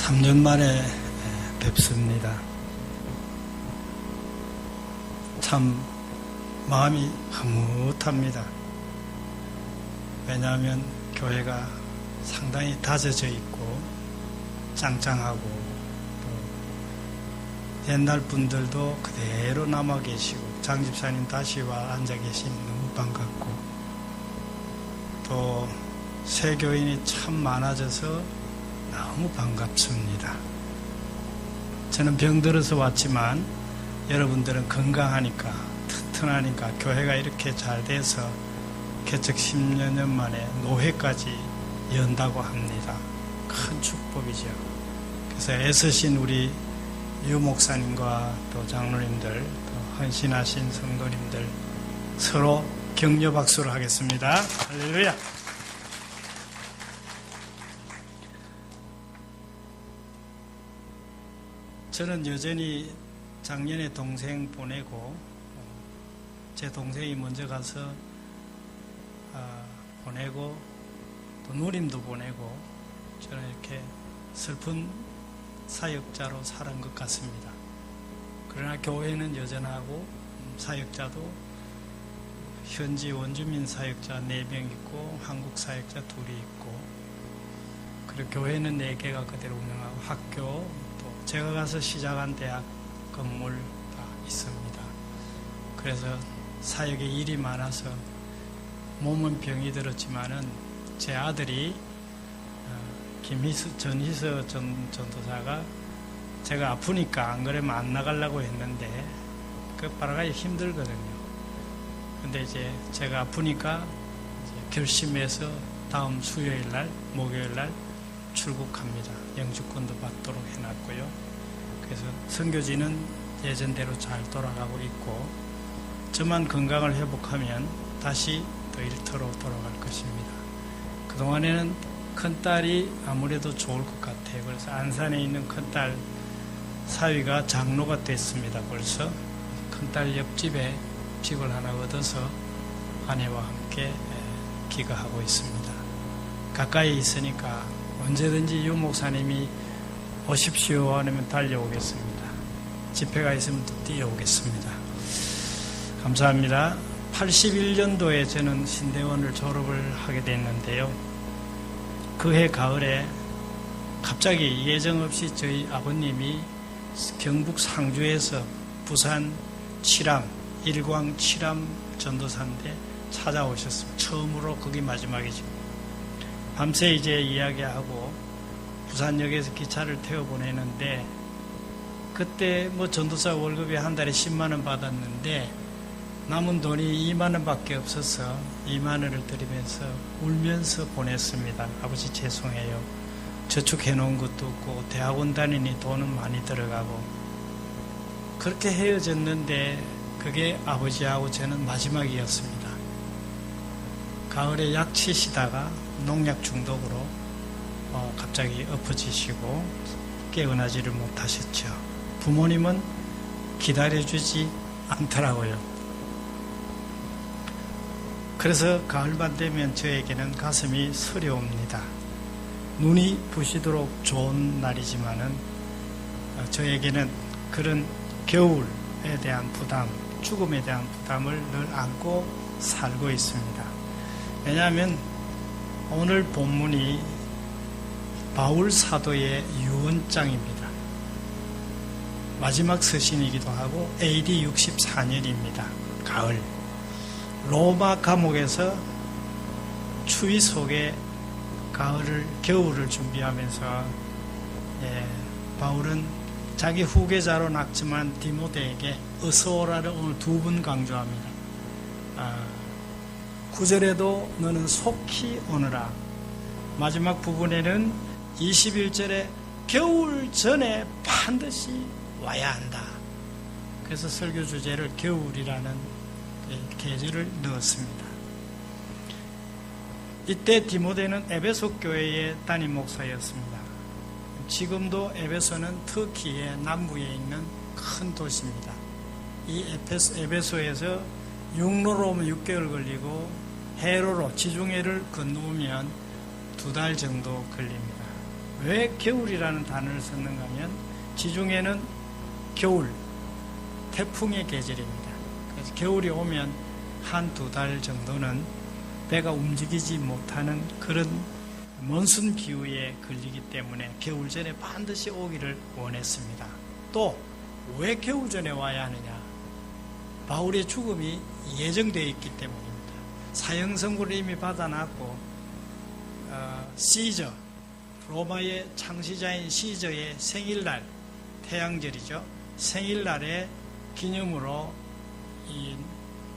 3년 만에 뵙습니다. 참 마음이 흐뭇합니다. 왜냐하면 교회가 상당히 다져져 있고 짱짱하고 또 옛날 분들도 그대로 남아 계시고 장 집사님 다시 와 앉아 계시니 너무 반갑고 또 새 교인이 참 많아져서 너무 반갑습니다. 저는 병들어서 왔지만 여러분들은 건강하니까 튼튼하니까 교회가 이렇게 잘 돼서 개척 10여 년 만에 노회까지 연다고 합니다. 큰 축복이죠. 그래서 애쓰신 우리 유 목사님과 또 장로님들 또 헌신하신 성도님들 서로 격려 박수를 하겠습니다. 할렐루야. 저는 여전히 작년에 동생 보내고 제 동생이 먼저 가서 보내고 또 누님도 보내고 저는 이렇게 슬픈 사역자로 살은 것 같습니다. 그러나 교회는 여전하고 사역자도 현지 원주민 사역자 4명 있고 한국 사역자 2이 있고 그리고 교회는 4개가 그대로 운영하고 학교 제가 가서 시작한 대학 건물 다 있습니다. 그래서 사역에 일이 많아서 몸은 병이 들었지만은 제 아들이 전희서 전도사가 제가 아프니까 안 그러면 안 나가려고 했는데 그 바라가기 힘들거든요. 근데 이제 제가 아프니까 이제 결심해서 다음 수요일 날, 목요일 날 출국합니다. 영주권도 받도록 해놨고요. 그래서 선교지는 예전대로 잘 돌아가고 있고 저만 건강을 회복하면 다시 더 일터로 돌아갈 것입니다. 그동안에는 큰딸이 아무래도 좋을 것 같아요. 그래서 안산에 있는 큰딸 사위가 장로가 됐습니다. 벌써 큰딸 옆집에 집을 하나 얻어서 아내와 함께 기거하고 있습니다. 가까이 있으니까 언제든지 유 목사님이 오십시오 하면 달려오겠습니다. 집회가 있으면 또 뛰어오겠습니다. 감사합니다. 81년도에 저는 신대원을 졸업을 하게 됐는데요. 그해 가을에 갑자기 예정 없이 저희 아버님이 경북 상주에서 부산 칠암, 일광 칠암 전도사인데 찾아오셨습니다. 처음으로 거기 마지막이죠. 밤새 이제 이야기하고 부산역에서 기차를 태워 보내는데 그때 뭐 전도사 월급이 한 달에 10만 원 받았는데 남은 돈이 2만 원밖에 없어서 2만 원을 드리면서 울면서 보냈습니다. 아버지 죄송해요. 저축해 놓은 것도 없고 대학원 다니니 돈은 많이 들어가고 그렇게 헤어졌는데 그게 아버지하고 저는 마지막이었습니다. 가을에 약 치시다가 농약 중독으로 갑자기 엎어지시고 깨어나지를 못하셨죠. 부모님은 기다려주지 않더라고요. 그래서 가을만 되면 저에게는 가슴이 서려옵니다. 눈이 부시도록 좋은 날이지만은 저에게는 그런 겨울에 대한 부담, 죽음에 대한 부담을 늘 안고 살고 있습니다. 왜냐하면 오늘 본문이 바울 사도의 유언장입니다. 마지막 서신이기도 하고 AD 64년입니다. 가을. 로마 감옥에서 추위 속에 겨울을 준비하면서 바울은 자기 후계자로 낙점한 디모데에게 어서오라를 오늘 2번 강조합니다. 9절에도 너는 속히 오너라. 마지막 부분에는 21절에 겨울 전에 반드시 와야 한다. 그래서 설교 주제를 겨울이라는 계절을 넣었습니다. 이때 디모데는 에베소 교회의 담임 목사였습니다. 지금도 에베소는 터키의 남부에 있는 큰 도시입니다. 이 에베소에서 육로로 오면 6개월 걸리고 해로로 지중해를 건너오면 2달 정도 걸립니다. 왜 겨울이라는 단어를 썼는가 하면 지중해는 겨울, 태풍의 계절입니다. 그래서 겨울이 오면 한두 달 정도는 배가 움직이지 못하는 그런 monsun 기후에 걸리기 때문에 겨울 전에 반드시 오기를 원했습니다. 또 왜 겨울 전에 와야 하느냐? 바울의 죽음이 예정되어 있기 때문입니다. 사형 선고를 이미 받아놨고 시저, 로마의 창시자인 시저의 생일날, 태양절이죠. 생일날의 기념으로 이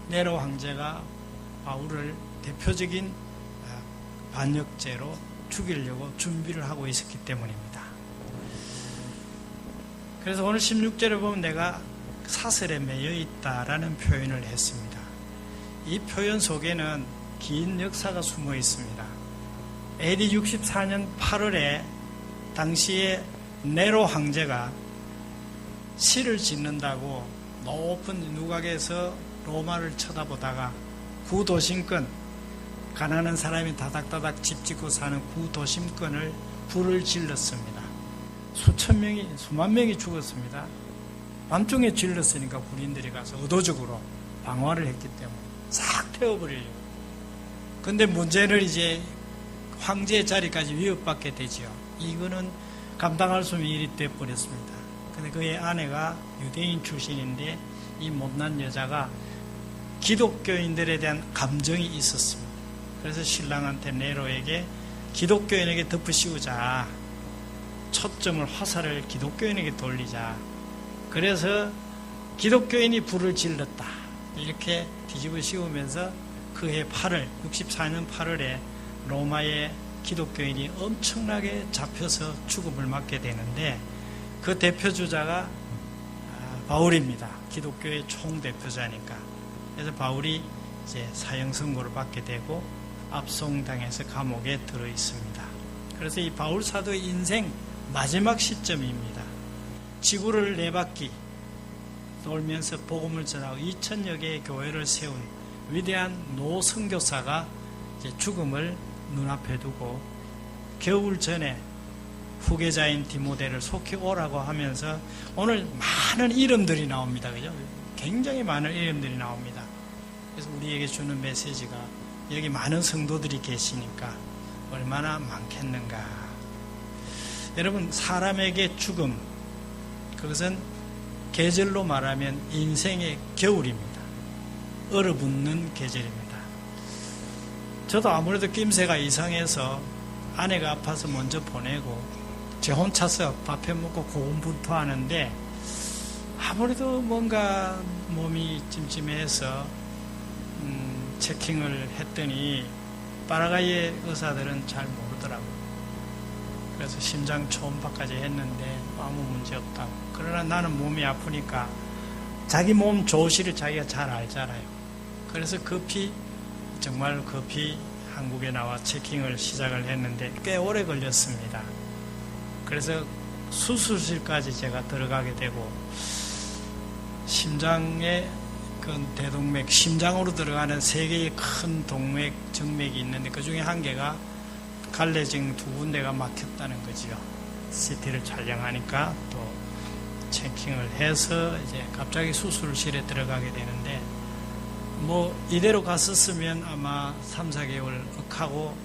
네로 황제가 바울을 대표적인 반역죄로 죽이려고 준비를 하고 있었기 때문입니다. 그래서 오늘 16절에 보면 내가 사슬에 매여 있다라는 표현을 했습니다. 이 표현 속에는 긴 역사가 숨어 있습니다. AD 64년 8월에 당시에 네로 황제가 시를 짓는다고 높은 누각에서 로마를 쳐다보다가 구도심권, 가난한 사람이 다닥다닥 집 짓고 사는 구도심권을 불을 질렀습니다. 수천 명이, 수만 명이 죽었습니다. 밤중에 질렀으니까 군인들이 가서 의도적으로 방어를 했기 때문에 싹 태워버리려고. 근데 문제는 이제 황제의 자리까지 위협받게 되지요. 이거는 감당할 수 없는 일이 되어버렸습니다. 근데 그의 아내가 유대인 출신인데 이 못난 여자가 기독교인들에 대한 감정이 있었습니다. 그래서 신랑한테 네로에게 기독교인에게 덮으씌우자. 초점을 화살을 기독교인에게 돌리자. 그래서 기독교인이 불을 질렀다. 이렇게 뒤집어 씌우면서 그해 8월, 64년 8월에 로마의 기독교인이 엄청나게 잡혀서 죽음을 맞게 되는데 그 대표주자가 바울입니다. 기독교의 총대표자니까. 그래서 바울이 이제 사형 선고를 받게 되고 압송당해서 감옥에 들어 있습니다. 그래서 이 바울 사도의 인생 마지막 시점입니다. 지구를 4바퀴 돌면서 복음을 전하고 2000여 개의 교회를 세운 위대한 노 선교사가 이제 죽음을 눈앞에 두고 겨울 전에 후계자인 디모데를 속히 오라고 하면서 오늘 많은 이름들이 나옵니다. 그죠? 굉장히 많은 이름들이 나옵니다. 그래서 우리에게 주는 메시지가 여기 많은 성도들이 계시니까 얼마나 많겠는가. 여러분, 사람에게 죽음, 그것은 계절로 말하면 인생의 겨울입니다. 얼어붙는 계절입니다. 저도 아무래도 낌새가 이상해서 아내가 아파서 먼저 보내고 제 혼자서 밥해 먹고 고군분투하는데 아무래도 뭔가 몸이 찜찜해서 체킹을 했더니 파라과이의 의사들은 잘 모르더라고요. 그래서 심장 초음파까지 했는데 아무 문제 없다고. 그러나 나는 몸이 아프니까 자기 몸 조시를 자기가 잘 알잖아요. 그래서 정말 급히 한국에 나와 체킹을 시작을 했는데 꽤 오래 걸렸습니다. 그래서 수술실까지 제가 들어가게 되고 심장에 그 대동맥, 심장으로 들어가는 3개의 큰 동맥, 정맥이 있는데 그 중에 한 개가 갈래증 2군데가 막혔다는 거지요. CT를 촬영하니까 또 체킹을 해서 이제 갑자기 수술실에 들어가게 되는데 뭐 이대로 갔었으면 아마 3, 4개월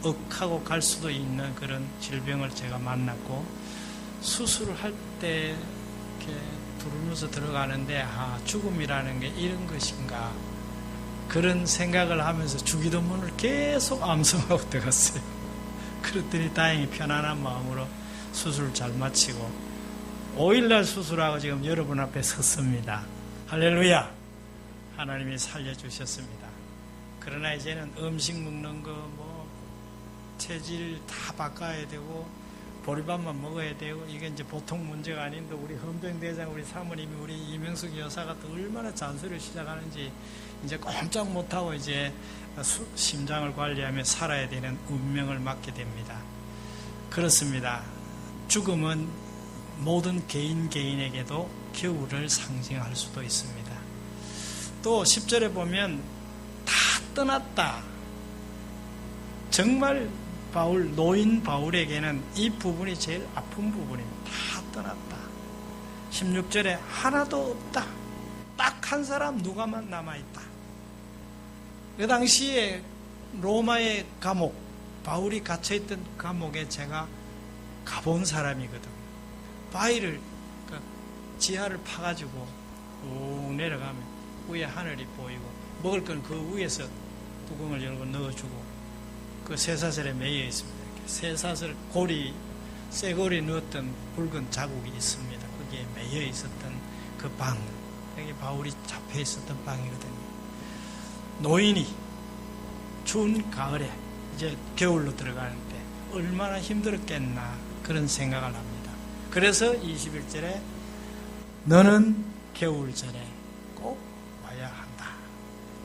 억하고 갈 수도 있는 그런 질병을 제가 만났고 수술을 할 때 이렇게 두르면서 들어가는데 죽음이라는 게 이런 것인가 그런 생각을 하면서 주기도문을 계속 암송하고 들어갔어요. 그랬더니 다행히 편안한 마음으로 수술 잘 마치고 5일날 수술하고 지금 여러분 앞에 섰습니다. 할렐루야! 하나님이 살려주셨습니다. 그러나 이제는 음식 먹는 거 체질 다 바꿔야 되고 보리밥만 먹어야 되고 이게 이제 보통 문제가 아닌데 우리 헌병대장 우리 사모님이 우리 이명숙 여사가 또 얼마나 잔소리를 시작하는지 이제 꼼짝 못하고 이제 심장을 관리하며 살아야 되는 운명을 맞게 됩니다. 그렇습니다. 죽음은 모든 개인에게도 겨울을 상징할 수도 있습니다. 또 10절에 보면 다 떠났다. 정말 노인 바울에게는 이 부분이 제일 아픈 부분입니다. 다 떠났다. 16절에 하나도 없다. 딱 한 사람 누가만 남아있다. 그 당시에 로마의 감옥, 바울이 갇혀있던 감옥에 제가 가본 사람이거든. 바위를, 지하를 파가지고 쭉 내려가면 위에 하늘이 보이고 먹을 건 그 위에서 뚜껑을 열고 넣어주고 그 쇠사슬에 매여 있습니다. 쇠사슬 쇠고리 넣었던 붉은 자국이 있습니다. 거기에 매여 있었던 그 방, 여기 바울이 잡혀 있었던 방이거든요. 노인이 추운 가을에 이제 겨울로 들어가는데 얼마나 힘들었겠나 그런 생각을 합니다. 그래서 21절에 너는 겨울전에 꼭 와야 한다.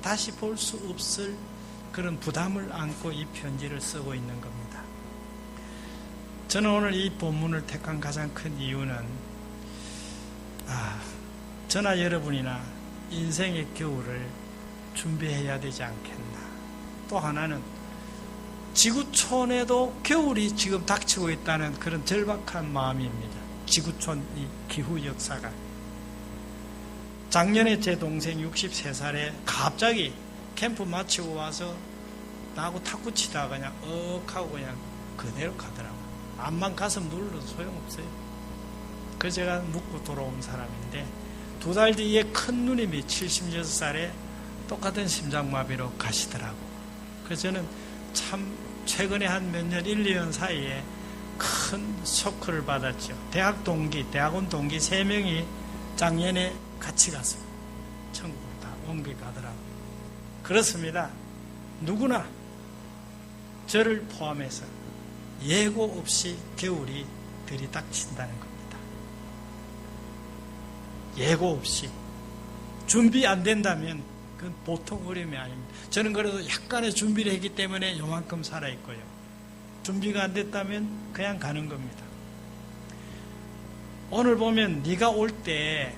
다시 볼 수 없을 그런 부담을 안고 이 편지를 쓰고 있는 겁니다. 저는 오늘 이 본문을 택한 가장 큰 이유는 저나 여러분이나 인생의 겨울을 준비해야 되지 않겠나. 또 하나는 지구촌에도 겨울이 지금 닥치고 있다는 그런 절박한 마음입니다. 지구촌 이 기후 역사가. 작년에 제 동생 63살에 갑자기 캠프 마치고 와서 나하고 탁구 치다가 그냥 하고 그냥 그대로 가더라고요. 암만 가슴 눌러도 소용없어요. 그래서 제가 묻고 돌아온 사람인데 2달 뒤에 큰 누님이 76살에 똑같은 심장마비로 가시더라고. 그래서 저는 참 최근에 한 몇 년, 1, 2년 사이에 큰 쇼크를 받았죠. 대학원 동기 3명이 작년에 같이 갔어요. 천국으로 다 옮겨가더라고. 그렇습니다. 누구나 저를 포함해서 예고 없이 겨울이 들이닥친다는 겁니다. 예고 없이. 준비 안 된다면 그건 보통 어려움이 아닙니다. 저는 그래도 약간의 준비를 했기 때문에 요만큼 살아있고요. 준비가 안 됐다면 그냥 가는 겁니다. 오늘 보면 네가 올 때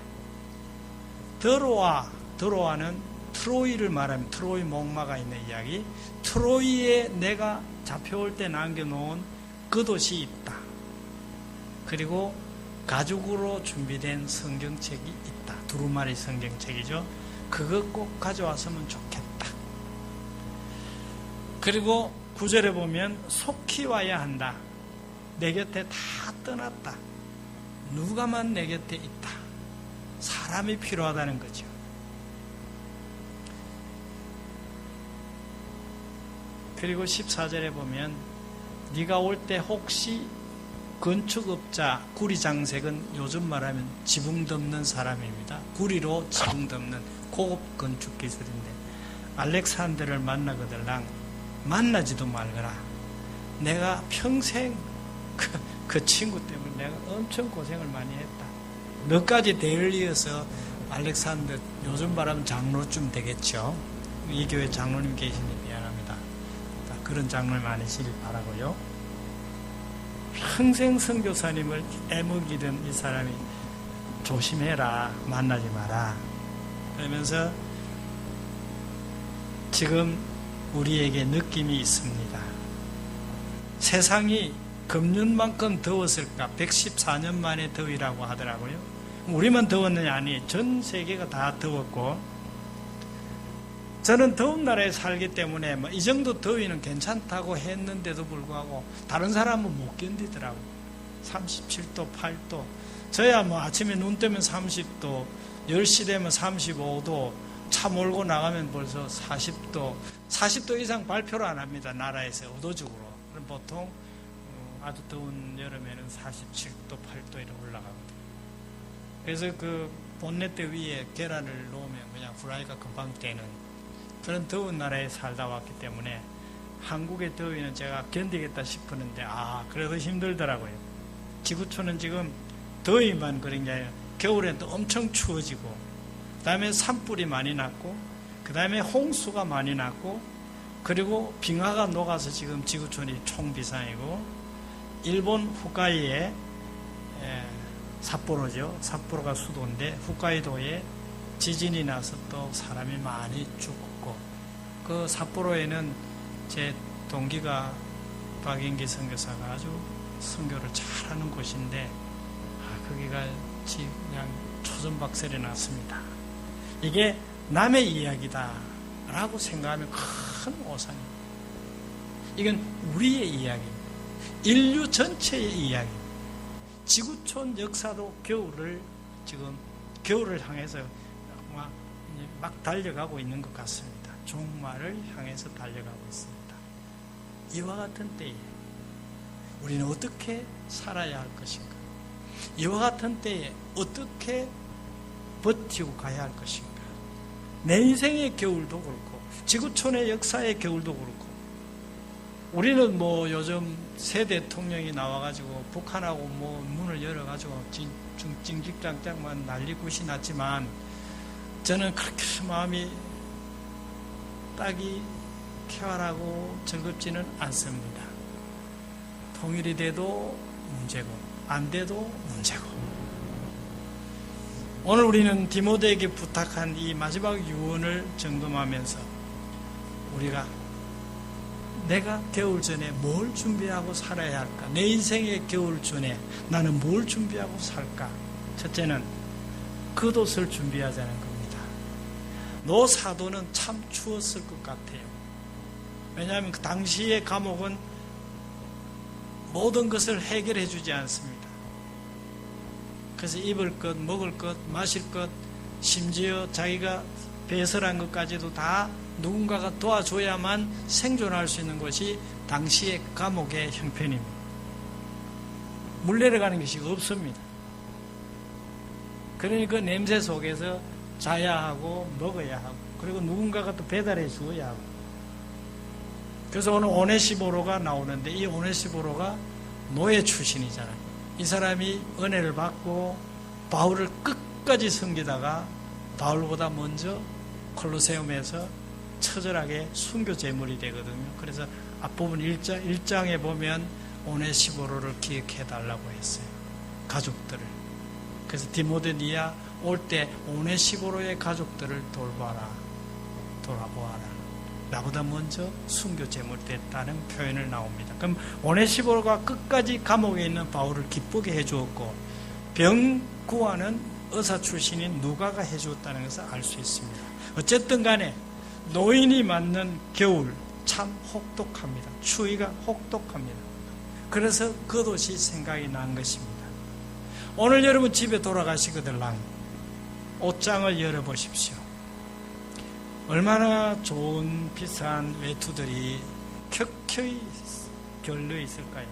드로아는 트로이를 말하면 트로이 목마가 있는 이야기. 트로이에 내가 잡혀올 때 남겨놓은 겉옷이 있다. 그리고 가죽으로 준비된 성경책이 있다. 두루마리 성경책이죠. 그거 꼭 가져왔으면 좋겠다. 그리고 9절에 보면 속히 와야 한다. 내 곁에 다 떠났다. 누가만 내 곁에 있다. 사람이 필요하다는 거죠. 그리고 14절에 보면 네가 올 때 혹시 건축업자, 구리장색은 요즘 말하면 지붕 덮는 사람입니다. 구리로 지붕 덮는 고급 건축 기술인데 알렉산더를 만나거들랑 만나지도 말거라. 내가 평생 그 친구 때문에 내가 엄청 고생을 많이 했다. 몇 가지 대를 이어서 알렉산더 요즘 말하면 장로쯤 되겠죠. 이 교회 장로님 계시니 미안합니다. 그런 장로님 많으시길 바라고요. 평생 선교사님을 애먹이던 이 사람이 조심해라, 만나지 마라. 그러면서 지금 우리에게 느낌이 있습니다. 세상이 금년만큼 더웠을까? 114년 만에 더위라고 하더라고요. 우리만 더웠느냐? 아니, 전 세계가 다 더웠고, 저는 더운 나라에 살기 때문에 이 정도 더위는 괜찮다고 했는데도 불구하고 다른 사람은 못 견디더라고. 37도, 8도. 저야 아침에 눈 뜨면 30도, 10시 되면 35도, 차 몰고 나가면 벌써 40도, 40도 이상 발표를 안 합니다. 나라에서 의도적으로. 그럼 보통 아주 더운 여름에는 47도, 8도 이렇게 올라가거든요. 그래서 그 본네트 위에 계란을 놓으면 그냥 후라이가 금방 되는 그런 더운 나라에 살다 왔기 때문에 한국의 더위는 제가 견디겠다 싶었는데 그래도 힘들더라고요. 지구촌은 지금 더위만 그런 게 아니라 겨울엔 또 엄청 추워지고 그 다음에 산불이 많이 났고 그 다음에 홍수가 많이 났고 그리고 빙하가 녹아서 지금 지구촌이 총비상이고 일본 홋카이에 삿포로죠. 삿포로가 수도인데 홋카이도에 지진이 나서 또 사람이 많이 죽었고 그 삿포로에는 제 동기가 박인기 선교사가 아주 선교를 잘하는 곳인데 거기가 그냥 초전박설이 났습니다. 이게 남의 이야기다 라고 생각하면 큰 오산입니다. 이건 우리의 이야기입니다. 인류 전체의 이야기입니다. 지구촌 역사도 겨울을 향해서 막 달려가고 있는 것 같습니다. 종말을 향해서 달려가고 있습니다. 이와 같은 때에 우리는 어떻게 살아야 할 것인가? 이와 같은 때에 어떻게 버티고 가야 할 것인가? 내 인생의 겨울도 그렇고 지구촌의 역사의 겨울도 그렇고 우리는 요즘 새 대통령이 나와가지고 북한하고 문을 열어가지고 찡찡짱짱만 난리굿이 났지만 저는 그렇게 마음이 딱히 쾌활하고 즐겁지는 않습니다. 통일이 돼도 문제고 안 돼도 문제고. 오늘 우리는 디모데에게 부탁한 이 마지막 유언을 점검하면서 우리가 내가 겨울 전에 뭘 준비하고 살아야 할까? 내 인생의 겨울 전에 나는 뭘 준비하고 살까? 첫째는 겉옷을 준비하자는 겁니다. 노 사도는 참 추웠을 것 같아요. 왜냐하면 그 당시의 감옥은 모든 것을 해결해 주지 않습니다. 그래서 입을 것, 먹을 것, 마실 것, 심지어 자기가 배설한 것까지도 다 누군가가 도와줘야만 생존할 수 있는 것이 당시의 감옥의 형편입니다. 물 내려가는 것이 없습니다. 그러니까 냄새 속에서 자야 하고 먹어야 하고 그리고 누군가가 또 배달해 주어야 하고. 그래서 오늘 오네시보로가 나오는데 이 오네시보로가 노예 출신이잖아요. 이 사람이 은혜를 받고 바울을 끝까지 섬기다가 바울보다 먼저 콜로세움에서 처절하게 순교 제물이 되거든요. 그래서 앞부분 1장에 보면 오네시보로를 기억해 달라고 했어요. 가족들을. 그래서 디모데니아 올 때 오네시보로의 가족들을 돌아보아라. 나보다 먼저 순교 제물이 됐다는 표현을 나옵니다. 그럼 오네시보로가 끝까지 감옥에 있는 바울을 기쁘게 해주었고 병 구하는 의사 출신인 누가가 해주었다는 것을 알 수 있습니다. 어쨌든 간에 노인이 맞는 겨울 참 혹독합니다. 추위가 혹독합니다. 그래서 겉옷이 생각이 난 것입니다. 오늘 여러분 집에 돌아가시거들랑 옷장을 열어보십시오. 얼마나 좋은 비싼 외투들이 켜켜이 결려 있을까요?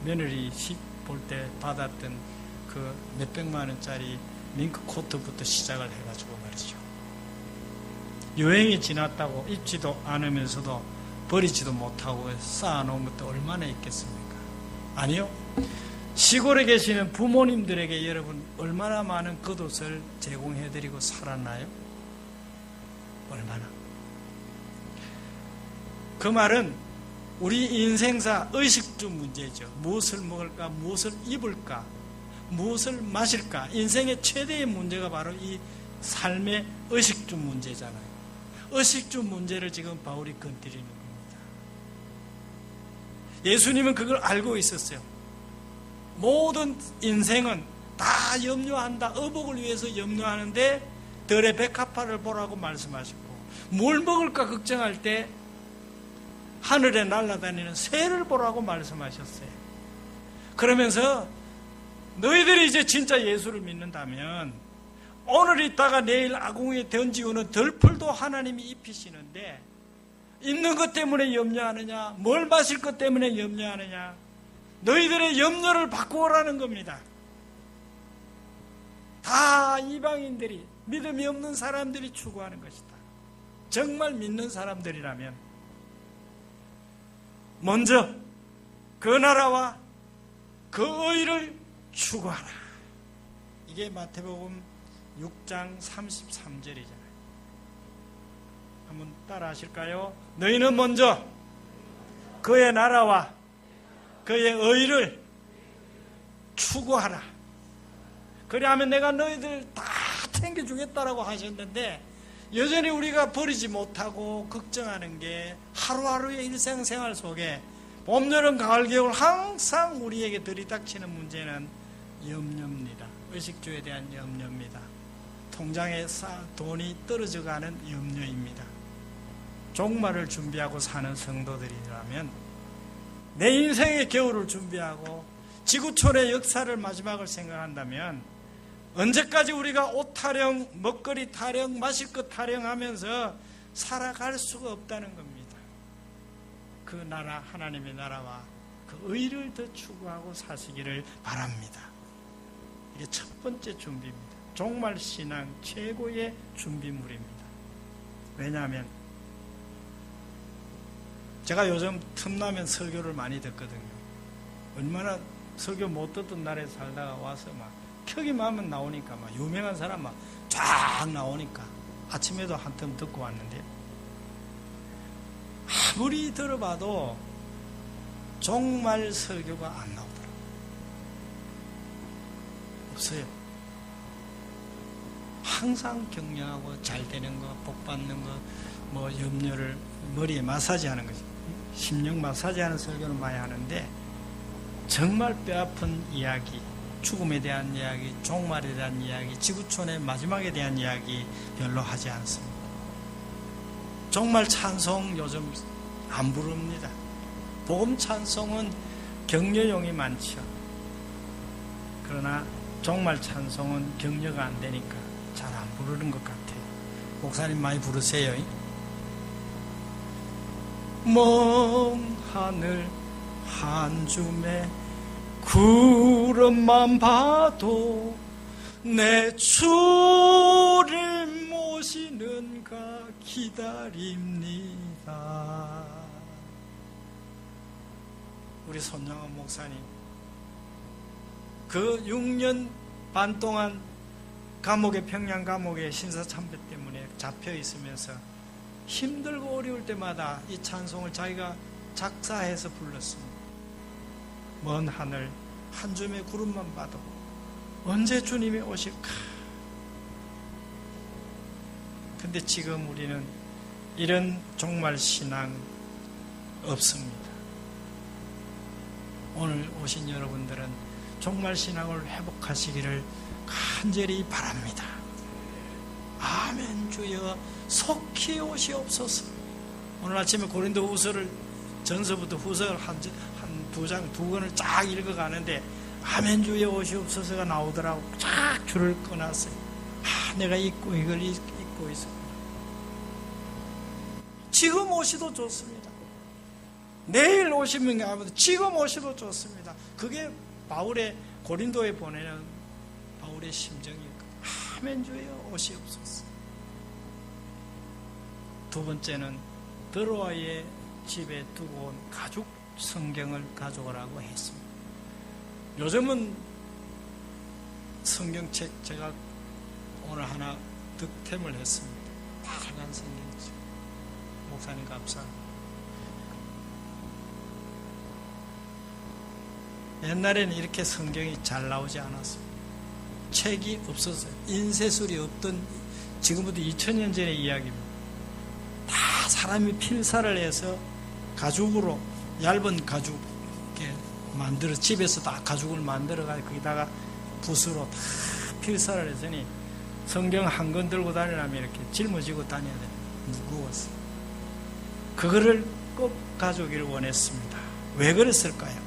며느리 집 볼 때 받았던 그 몇백만 원짜리 밍크 코트부터 시작을 해가지고 말이죠. 유행이 지났다고 입지도 않으면서도 버리지도 못하고 쌓아놓은 것도 얼마나 있겠습니까? 아니요. 시골에 계시는 부모님들에게 여러분 얼마나 많은 겉옷을 제공해드리고 살았나요? 얼마나? 그 말은 우리 인생사 의식주 문제죠. 무엇을 먹을까, 무엇을 입을까, 무엇을 마실까. 인생의 최대의 문제가 바로 이 삶의 의식주 문제잖아요. 의식주 문제를 지금 바울이 건드리는 겁니다. 예수님은 그걸 알고 있었어요. 모든 인생은 다 염려한다. 의복을 위해서 염려하는데 들의 백합화를 보라고 말씀하셨고 뭘 먹을까 걱정할 때 하늘에 날아다니는 새를 보라고 말씀하셨어요. 그러면서 너희들이 이제 진짜 예수를 믿는다면 오늘 있다가 내일 아궁이에 던지우는 덜풀도 하나님이 입히시는데 입는 것 때문에 염려하느냐, 뭘 마실 것 때문에 염려하느냐, 너희들의 염려를 바꾸어라는 겁니다. 다 이방인들이, 믿음이 없는 사람들이 추구하는 것이다. 정말 믿는 사람들이라면 먼저 그 나라와 그 의를 추구하라. 이게 마태복음 6장 33절이잖아요. 한번 따라 하실까요? 너희는 먼저 그의 나라와 그의 의를 추구하라. 그래야면 내가 너희들 다 챙겨주겠다라고 하셨는데 여전히 우리가 버리지 못하고 걱정하는 게 하루하루의 일상생활 속에 봄, 여름, 가을, 겨울 항상 우리에게 들이닥치는 문제는 염려입니다. 의식주에 대한 염려입니다. 통장에 돈이 떨어져가는 염려입니다. 종말을 준비하고 사는 성도들이라면 내 인생의 겨울을 준비하고 지구촌의 역사를 마지막을 생각한다면 언제까지 우리가 옷 타령, 먹거리 타령, 마실 것 타령하면서 살아갈 수가 없다는 겁니다. 그 나라, 하나님의 나라와 그 의를 더 추구하고 사시기를 바랍니다. 이게 첫 번째 준비입니다. 종말 신앙 최고의 준비물입니다. 왜냐하면 제가 요즘 틈나면 설교를 많이 듣거든요. 얼마나 설교 못 듣던 날에 살다가 와서 막 켜기만 하면 나오니까 막 유명한 사람 막 쫙 나오니까 아침에도 한 텀 듣고 왔는데 아무리 들어봐도 종말 설교가 안 나오더라고요. 없어요. 항상 격려하고 잘 되는 거, 복 받는 거, 뭐 염려를 머리에 마사지 하는 거죠. 심령 마사지 하는 설교는 많이 하는데 정말 뼈아픈 이야기, 죽음에 대한 이야기, 종말에 대한 이야기, 지구촌의 마지막에 대한 이야기 별로 하지 않습니다. 종말 찬송 요즘 안 부릅니다. 복음 찬송은 격려용이 많죠. 그러나 종말 찬송은 격려가 안 되니까 잘 안 부르는 것 같아요. 목사님 많이 부르세요. 먼 하늘 한 줌에 구름만 봐도 내 주를 모시는가 기다립니다. 우리 손영원 목사님 그 6년 반 동안 감옥에, 평양 감옥에 신사참배 때문에 잡혀 있으면서 힘들고 어려울 때마다 이 찬송을 자기가 작사해서 불렀습니다. 먼 하늘 한 줌의 구름만 봐도 언제 주님이 오실까? 근데 지금 우리는 이런 종말 신앙 없습니다. 오늘 오신 여러분들은 종말 신앙을 회복하시기를 간절히 바랍니다. 아멘. 주여 속히 오시옵소서. 오늘 아침에 고린도 후서를 전서부터 후서를 한 두 권을 쫙 읽어가는데 아멘 주여 오시옵소서가 나오더라고. 쫙 줄을 끊었어요. 내가 읽고 이걸 읽고 있습니다. 지금 오시도 좋습니다. 내일 오시면 아무도 지금 오시도 좋습니다. 그게 바울의 고린도에 보내는 바울의 심정이니까 아멘 주여 오시옵소서. 두 번째는 드로아의 집에 두고 온 가죽 성경을 가져오라고 했습니다. 요즘은 성경책 제가 오늘 하나 득템을 했습니다. 빨간 성경책. 목사님 감사합니다. 옛날에는 이렇게 성경이 잘 나오지 않았습니다. 책이 없었어요. 인쇄술이 없던, 지금부터 2000년 전의 이야기입니다. 다 사람이 필사를 해서 가죽으로, 얇은 가죽 이렇게 만들어, 집에서 다 가죽을 만들어가지고 거기다가 붓으로 다 필사를 했으니 성경 한 권 들고 다니려면 이렇게 짊어지고 다녀야 돼요. 무거웠어요. 그거를 꼭 가져오기를 원했습니다. 왜 그랬을까요?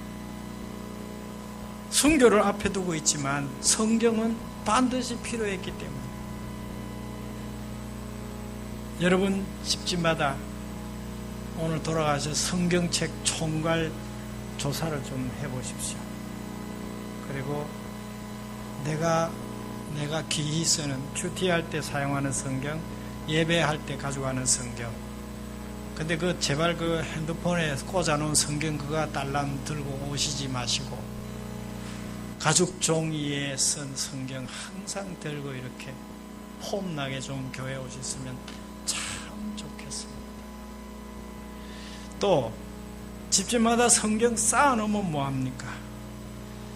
순교를 앞에 두고 있지만 성경은 반드시 필요했기 때문에. 여러분 집집마다 오늘 돌아가서 성경책 총괄 조사를 좀 해보십시오. 그리고 내가 귀히 쓰는, 큐티할 때 사용하는 성경, 예배할 때 가져가는 성경. 근데 제발 핸드폰에 꽂아놓은 성경 그거 딸랑 들고 오시지 마시고 가죽 종이에 쓴 성경 항상 들고 이렇게 폼나게 좀 교회 오셨으면 참 좋겠습니다. 또 집집마다 성경 쌓아놓으면 뭐합니까?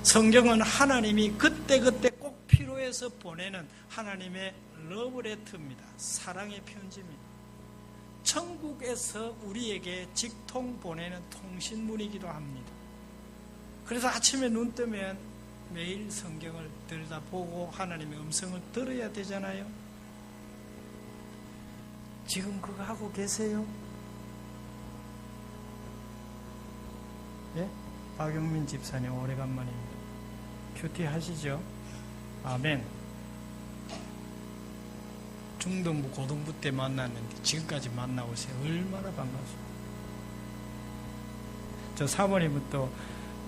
성경은 하나님이 그때그때 꼭 필요해서 보내는 하나님의 러브레터입니다. 사랑의 편지입니다. 천국에서 우리에게 직통 보내는 통신문이기도 합니다. 그래서 아침에 눈 뜨면 매일 성경을 들여다보고 하나님의 음성을 들어야 되잖아요. 지금 그거 하고 계세요? 예? 박영민 집사님 오래간만입니다. 큐티 하시죠? 아멘. 중등부, 고등부 때 만났는데 지금까지 만나고 있어요. 얼마나 반갑습니다. 저 사모님은 또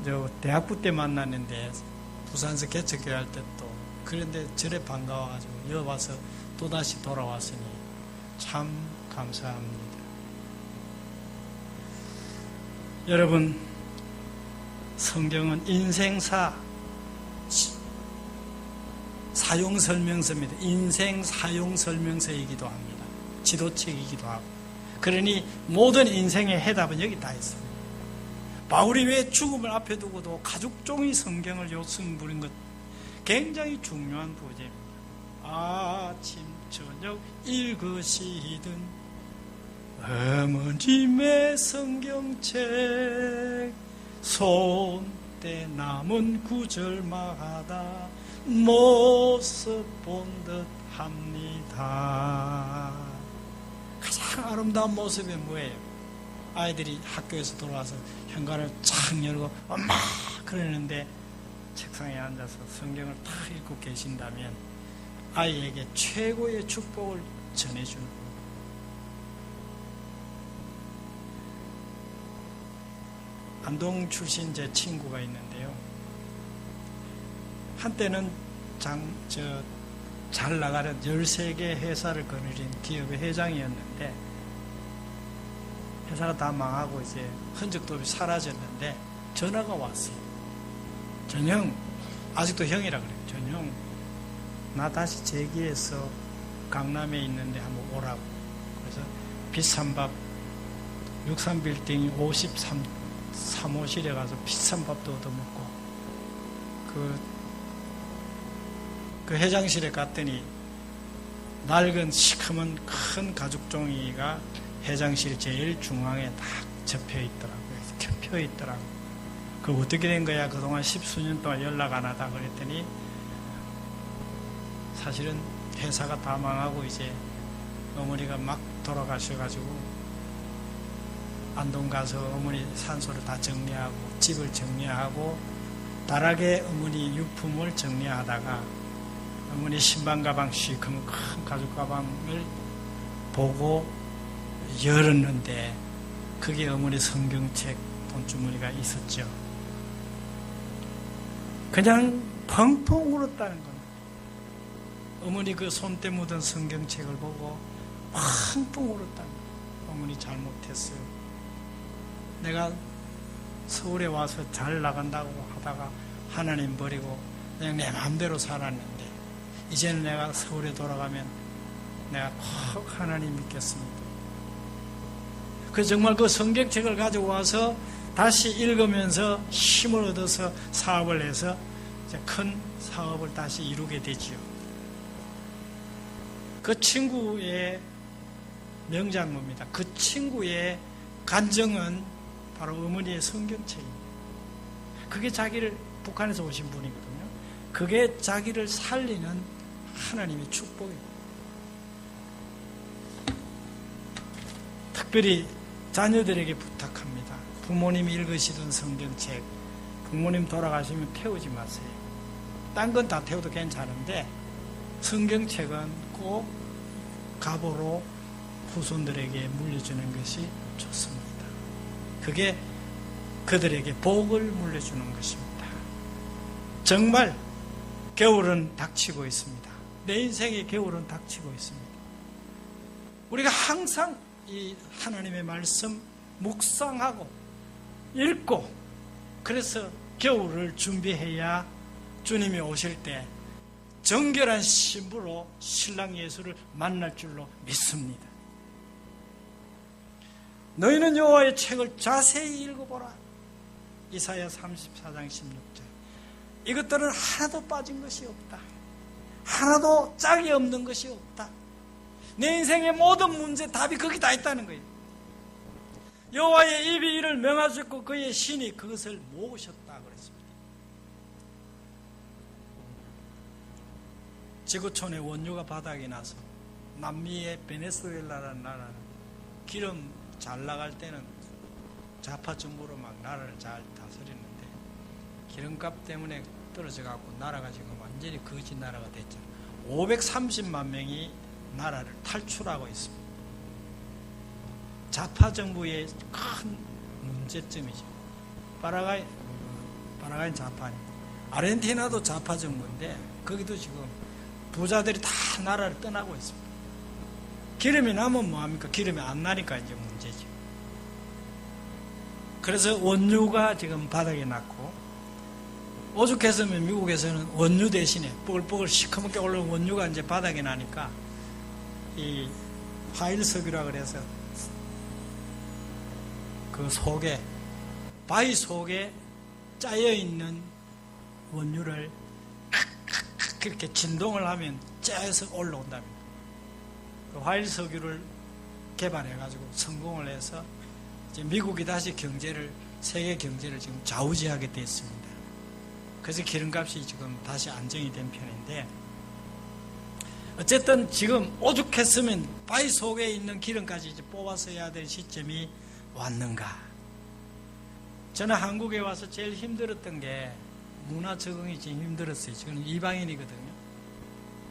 저 대학부 때 만났는데 부산에서 개척교회 할 때 또 그런데 저래 반가워가지고 여기 와서 또다시 돌아왔으니 참 감사합니다. 여러분, 성경은 인생사 사용설명서입니다. 인생 사용설명서이기도 합니다. 지도책이기도 하고. 그러니 모든 인생의 해답은 여기 다 있습니다. 바울이 왜 죽음을 앞에 두고도 가죽종이 성경을 요즘 부린 것 굉장히 중요한 부제입니다. 아침 저녁 읽으시든 어머님의 성경책 손때 남은 구절마다 모습 본 듯 합니다. 가장 아름다운 모습이 뭐예요? 아이들이 학교에서 돌아와서 현관을 착 열고 엄마 그러는데 책상에 앉아서 성경을 탁 읽고 계신다면 아이에게 최고의 축복을 전해주는 거예요. 안동 출신 제 친구가 있는데요. 한때는 잘 나가는 13개 회사를 거느린 기업의 회장이었는데 회사가 다 망하고 이제 흔적도 없이 사라졌는데 전화가 왔어요. 전형, 아직도 형이라 그래요. 전형, 나 다시 재기해서 강남에 있는데 한번 오라고. 그래서 비싼 밥, 63빌딩 53호실에 가서 비싼 밥도 얻어먹고 그 회장실에 갔더니 낡은 시커먼 큰 가죽종이가 회장실 제일 중앙에 딱 접혀 있더라고요. 겹혀 있더라고요. 그 어떻게 된 거야? 그동안 10수년 동안 연락 안 하다 그랬더니 사실은 회사가 다 망하고 이제 어머니가 막 돌아가셔가지고 안동 가서 어머니 산소를 다 정리하고 집을 정리하고 다락에 어머니 유품을 정리하다가 어머니 신발 가방 시커먼 큰 가죽 가방을 보고 열었는데 그게 어머니 성경책 돈주머니가 있었죠. 그냥 펑펑 울었다는 겁니다. 어머니 그 손때 묻은 성경책을 보고 펑펑 울었다는 겁니다. 어머니 잘못했어요. 내가 서울에 와서 잘 나간다고 하다가 하나님 버리고 그냥 내 마음대로 살았는데 이제는 내가 서울에 돌아가면 내가 꼭 하나님 믿겠습니다. 그래서 정말 그 성경책을 가지고 와서 다시 읽으면서 힘을 얻어서 사업을 해서 이제 큰 사업을 다시 이루게 되지요. 그 친구의 명장모입니다. 그 친구의 간증은 바로 어머니의 성경책입니다. 그게 자기를 북한에서 오신 분이거든요. 그게 자기를 살리는 하나님의 축복입니다. 특별히 자녀들에게 부탁합니다. 부모님이 읽으시던 성경책, 부모님 돌아가시면 태우지 마세요. 딴 건 다 태워도 괜찮은데 성경책은 꼭 가보로 후손들에게 물려주는 것이 좋습니다. 그게 그들에게 복을 물려주는 것입니다. 정말 겨울은 닥치고 있습니다. 내 인생의 겨울은 닥치고 있습니다. 우리가 항상 이 하나님의 말씀 묵상하고 읽고 그래서 겨울을 준비해야 주님이 오실 때 정결한 신부로 신랑 예수를 만날 줄로 믿습니다. 너희는 여호와의 책을 자세히 읽어보라. 이사야 34장 16절. 이것들은 하나도 빠진 것이 없다. 하나도 짝이 없는 것이 없다. 내 인생의 모든 문제 답이 거기 다 있다는 거예요. 여호와의 입이 이를 명하셨고 그의 신이 그것을 모으셨다 그랬습니다. 지구촌의 원유가 바닥이 나서 남미의 베네수엘라라는 나라는 기름 잘 나갈 때는 좌파 정부로 막 나라를 잘 다스리는데 기름값 때문에 떨어져 갖고 나라가 지금 완전히 거지 나라가 됐잖아요. 530만 명이 나라를 탈출하고 있습니다. 좌파 정부의 큰 문제점이죠. 파라과이는 좌파니, 아르헨티나도 좌파 정부인데 거기도 지금 부자들이 다 나라를 떠나고 있습니다. 기름이 나면 뭐합니까? 기름이 안 나니까 이제 문제죠. 그래서 원유가 지금 바닥에 났고, 오죽했으면 미국에서는 원유 대신에 뽀글뽀글 시커멓게 올라온 원유가 이제 바닥에 나니까 이 화일석유라 그래서 그 속에, 바위 속에 짜여있는 원유를 그렇게 진동을 하면 짜여서 올라온답니다. 그 화일석유를 개발해가지고 성공을 해서 이제 미국이 다시 세계 경제를 지금 좌우지하게 됐습니다. 그래서 기름값이 지금 다시 안정이 된 편인데, 어쨌든 지금 오죽했으면 바위 속에 있는 기름까지 이제 뽑아서야 될 시점이 왔는가. 저는 한국에 와서 제일 힘들었던 게 문화 적응이 제일 힘들었어요. 저는 이방인이거든요.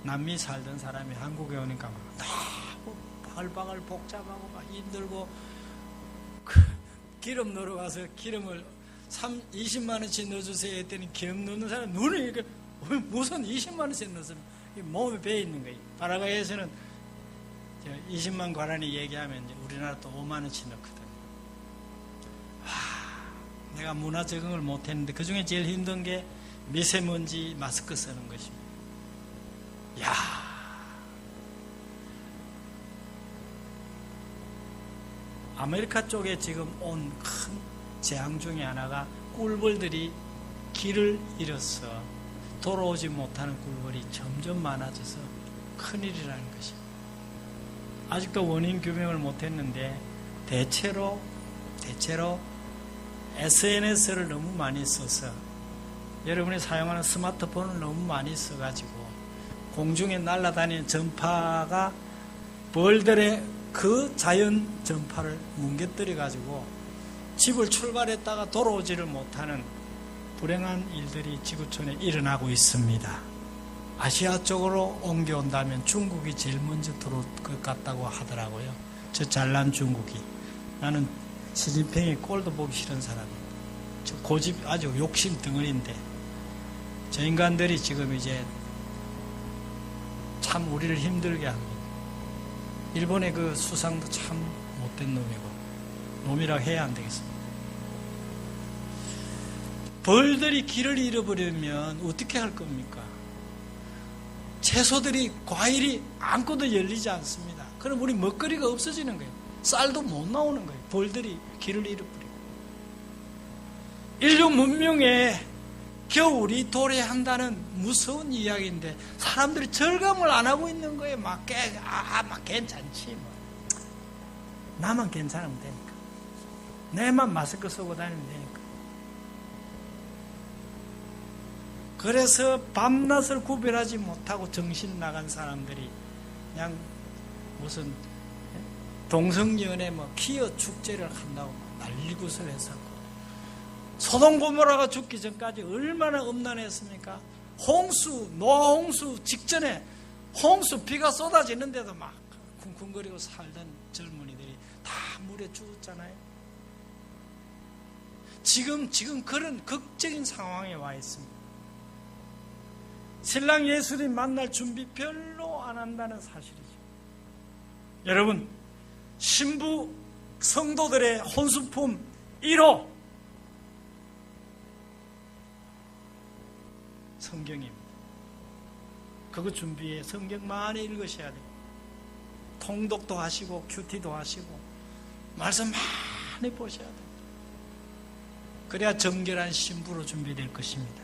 남미 살던 사람이 한국에 오니까 막 너무 바글바글 복잡하고 막 힘들고, 기름 넣으러 가서 기름을 20만원씩 넣어주세요 했더니 기름 넣는 사람 눈이 이렇게 무슨 20만원씩 넣었으면 몸에 배어 있는 거예요. 파라과이에서는 20만 과란이 얘기하면 이제 우리나라 또 5만원씩 넣거든요. 내가 문화 적응을 못했는데 그 중에 제일 힘든 게 미세먼지 마스크 쓰는 것입니다. 아메리카 쪽에 지금 온 큰 재앙 중에 하나가 꿀벌들이 길을 잃어서 돌아오지 못하는 꿀벌이 점점 많아져서 큰일이라는 것입니다. 아직도 원인 규명을 못했는데 대체로 SNS를 너무 많이 써서, 여러분이 사용하는 스마트폰을 너무 많이 써가지고 공중에 날아다니는 전파가 벌들의 그 자연 전파를 뭉개뜨려 가지고 집을 출발했다가 돌아오지를 못하는 불행한 일들이 지구촌에 일어나고 있습니다. 아시아 쪽으로 옮겨온다면 중국이 제일 먼저 들어올 것 같다고 하더라고요. 저 잘난 중국이. 나는 시진핑의 꼴도 보기 싫은 사람입니다. 저 고집 아주 욕심 덩어리인데, 저 인간들이 지금 이제 참 우리를 힘들게 합니다. 일본의 그 수상도 참 못된 놈이라고 해야 안 되겠습니다. 벌들이 길을 잃어버리면 어떻게 할 겁니까? 채소들이, 과일이 아무것도 열리지 않습니다. 그럼 우리 먹거리가 없어지는 거예요. 쌀도 못 나오는 거예요. 벌들이 길을 잃어버리고. 인류 문명에 겨울이 도래한다는 무서운 이야기인데 사람들이 절감을 안 하고 있는 거예요. 막 괜찮지 뭐. 나만 괜찮으면 되니까. 내만 마스크 쓰고 다니면 되니까. 그래서 밤낮을 구별하지 못하고 정신 나간 사람들이 그냥 무슨 동성연애 퀴어 축제를 한다고 난리굿을 했었고, 소돔 고모라가 죽기 전까지 얼마나 음란했습니까? 노홍수 직전에 홍수 비가 쏟아지는데도 막 쿵쿵거리고 살던 젊은이들이 다 물에 죽었잖아요. 지금 그런 극적인 상황에 와 있습니다. 신랑 예수님 만날 준비 별로 안 한다는 사실이죠. 여러분, 신부 성도들의 혼수품 1호 성경입니다. 그거 준비해 성경 많이 읽으셔야 돼요. 통독도 하시고 큐티도 하시고 말씀 많이 보셔야 돼요. 그래야 정결한 신부로 준비될 것입니다.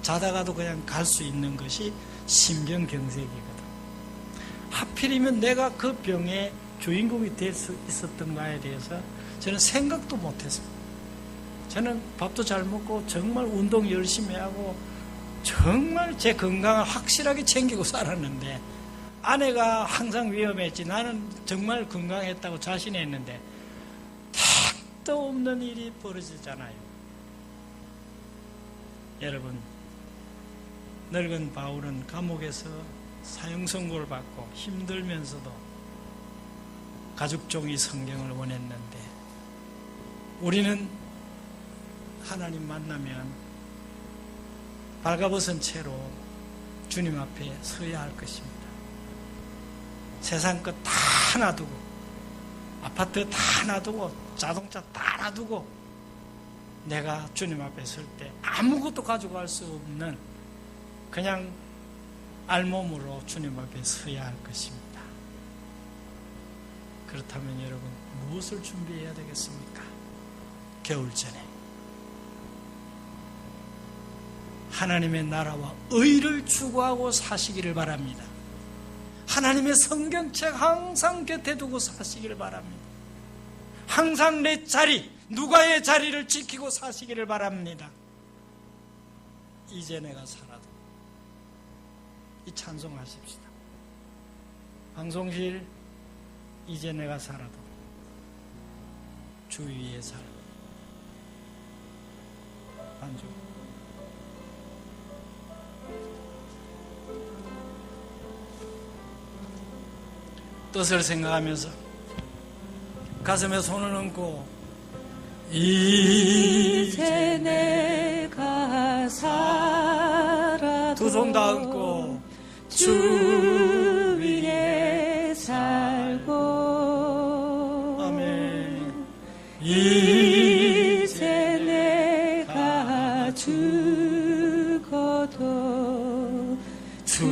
자다가도 그냥 갈 수 있는 것이 신병경색이거든. 하필이면 내가 그 병의 주인공이 될 수 있었던가에 대해서 저는 생각도 못했습니다. 저는 밥도 잘 먹고 정말 운동 열심히 하고 정말 제 건강을 확실하게 챙기고 살았는데, 아내가 항상 위험했지 나는 정말 건강했다고 자신했는데 택도 없는 일이 벌어지잖아요. 여러분, 늙은 바울은 감옥에서 사형 선고를 받고 힘들면서도 가죽종이 성경을 원했는데, 우리는 하나님 만나면 발가벗은 채로 주님 앞에 서야 할 것입니다. 세상 것 다 놔두고, 아파트 다 놔두고, 자동차 다 놔두고, 내가 주님 앞에 설 때 아무것도 가지고 갈 수 없는 그냥 알몸으로 주님 앞에 서야 할 것입니다. 그렇다면 여러분, 무엇을 준비해야 되겠습니까? 겨울 전에 하나님의 나라와 의를 추구하고 사시기를 바랍니다. 하나님의 성경책 항상 곁에 두고 사시기를 바랍니다. 항상 내 자리, 누가의 자리를 지키고 사시기를 바랍니다. 이제 내가 살아도, 이 찬송하십시다. 방송실, 이제 내가 살아도 주 위에 살아. 반주. 뜻을 생각하면서 가슴에 손을 얹고, 이제 내가 살아도 두 손 다 얹고 주 위에 살고, 아멘. 이제 내가 죽어도 주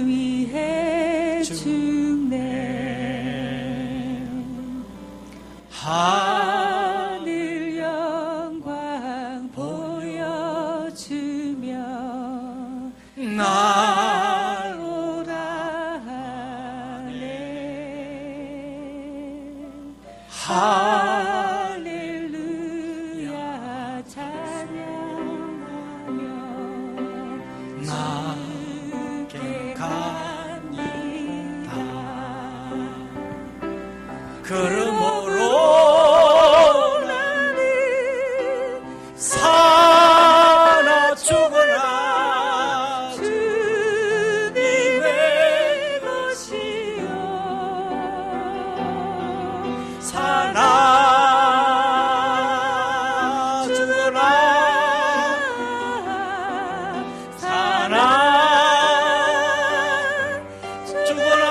위에 죽네. 하늘 영광 보여주며 날 오라 하네. 할렐루야 찬양하며 나게 갑니다. 그러므로 사나 죽으나 주님의 것이요 사나 죽으나 사나 죽으나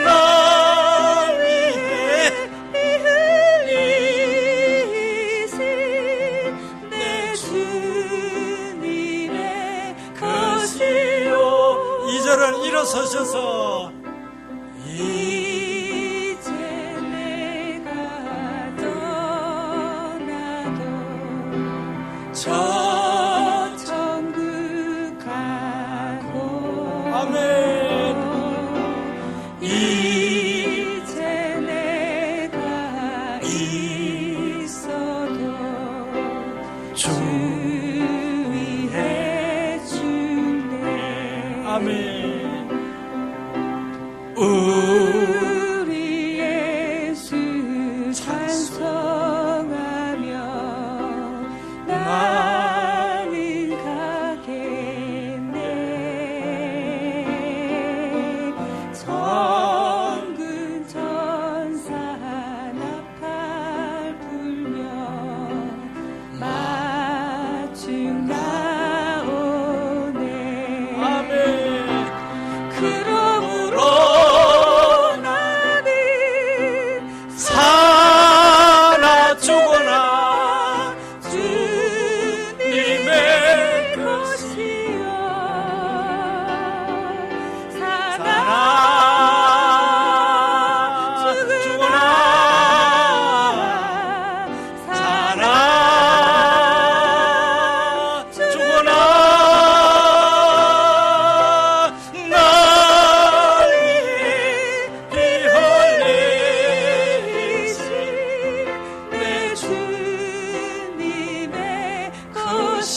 나 위해 흘리신 내 주님의 것이요. 2절은 일어서셔서 이제 내가 떠나도 저 천국 가고, 아멘. 이제 내가 있어도 주 위에 죽네. 아멘. 우리 예수 찬송하며 나는 가겠네. 천군 천사 나팔 불며 마중 나오네. 아멘.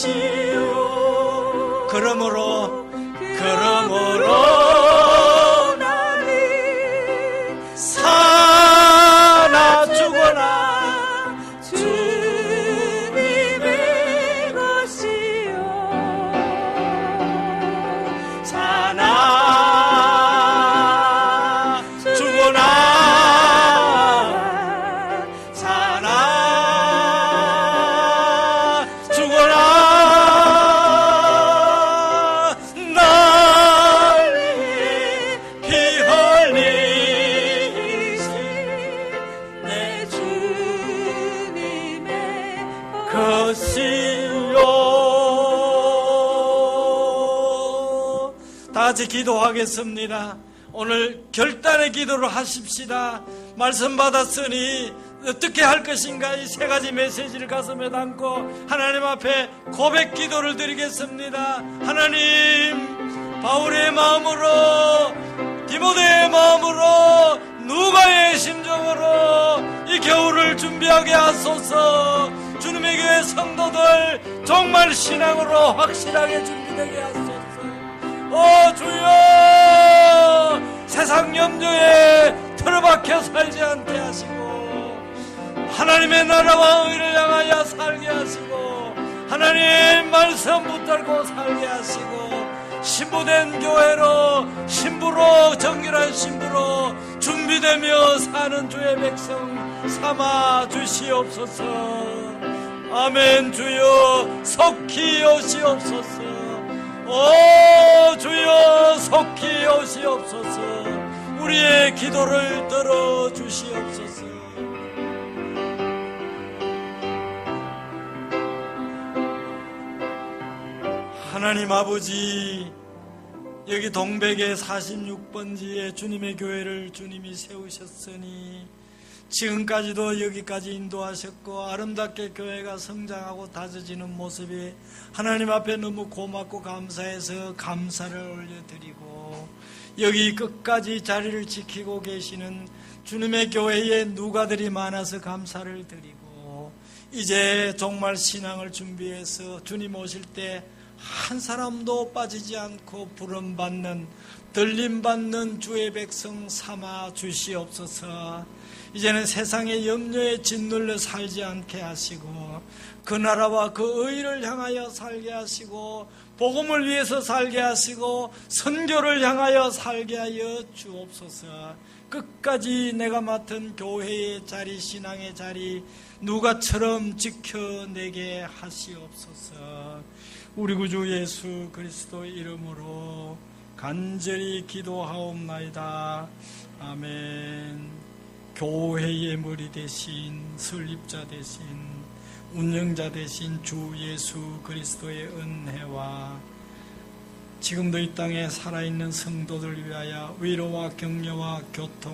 것이요. 그러므로 나는 사나 죽어라 주님의 것이요. 사나 죽어라 사나 죽어라 날 피 흘리신 내 주님의 것이요. 다 같이 기도하겠습니다. 오늘 결단의 기도를 하십시다. 말씀 받았으니 어떻게 할 것인가, 이 세 가지 메시지를 가슴에 담고 하나님 앞에 고백 기도를 드리겠습니다. 하나님, 바울의 마음으로, 디모데의 마음으로, 누가의 심정으로 이 겨울을 준비하게 하소서. 주님의 교회 성도들 정말 신앙으로 확실하게 준비되게 하소서. 주여, 세상 염려에 틀어박혀 살지 않게 하시고 하나님의 나라와 의를 향하여 살게 하시고 하나님 말씀 붙들고 살게 하시고 신부된 교회로, 신부로, 정결한 신부로 준비되며 사는 주의 백성 삼아 주시옵소서. 아멘. 주여 속히 오시옵소서. 주여 속히 오시옵소서. 우리의 기도를 들어주시옵소서. 하나님 아버지, 여기 동백의 46번지에 주님의 교회를 주님이 세우셨으니 지금까지도 여기까지 인도하셨고 아름답게 교회가 성장하고 다져지는 모습이 하나님 앞에 너무 고맙고 감사해서 감사를 올려드리고, 여기 끝까지 자리를 지키고 계시는 주님의 교회에 누가들이 많아서 감사를 드리고, 이제 정말 신앙을 준비해서 주님 오실 때 한 사람도 빠지지 않고 부름받는, 들림받는 주의 백성 삼아 주시옵소서. 이제는 세상의 염려에 짓눌려 살지 않게 하시고 그 나라와 그 의를 향하여 살게 하시고 복음을 위해서 살게 하시고 선교를 향하여 살게 하여 주옵소서. 끝까지 내가 맡은 교회의 자리, 신앙의 자리 누가처럼 지켜내게 하시옵소서. 우리 구주 예수 그리스도 이름으로 간절히 기도하옵나이다. 아멘. 교회의 머리 대신, 설립자 대신, 운영자 대신 주 예수 그리스도의 은혜와 지금도 이 땅에 살아있는 성도들 위하여 위로와 격려와 교통